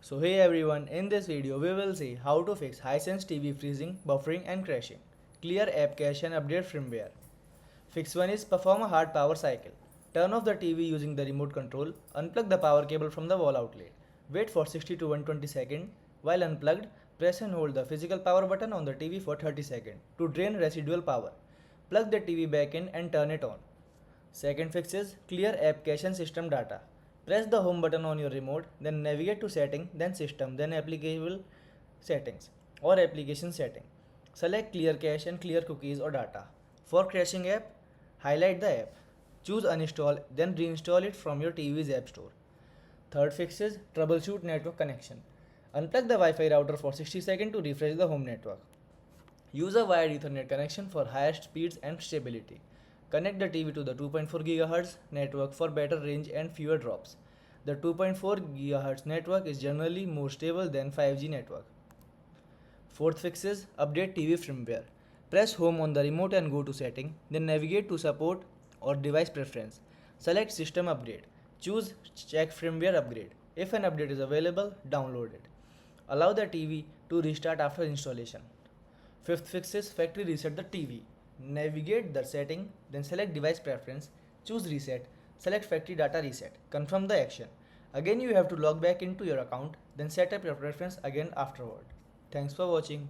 So hey everyone, in this video we will see how to fix Hisense TV freezing, buffering and crashing. Clear app cache and update firmware. Fix 1 is perform a hard power cycle. Turn off the TV using the remote control. Unplug the power cable from the wall outlet. Wait for 60 to 120 seconds. While unplugged, press and hold the physical power button on the TV for 30 seconds to drain residual power. Plug the TV back in and turn it on. Second fix is clear app cache and system data. Press the home button on your remote, then navigate to setting, then system, then applicable settings or application setting. Select clear cache and clear cookies or data. For crashing app, highlight the app. Choose uninstall, then reinstall it from your TV's app store. Third fix is troubleshoot network connection. Unplug the Wi-Fi router for 60 seconds to refresh the home network. Use a wired Ethernet connection for higher speeds and stability. Connect the TV to the 2.4 GHz network for better range and fewer drops. The 2.4 GHz network is generally more stable than 5G network. Fourth fix is update TV firmware. Press home on the remote and go to setting, then navigate to support or device preference. Select system update. Choose check firmware upgrade. If an update is available, download it. Allow the TV to restart after installation. Fifth fix is factory reset the TV. Navigate the setting, then select device preference, choose reset, select factory data reset, confirm the action. Again you have to log back into your account, then set up your preference again afterward. Thanks for watching.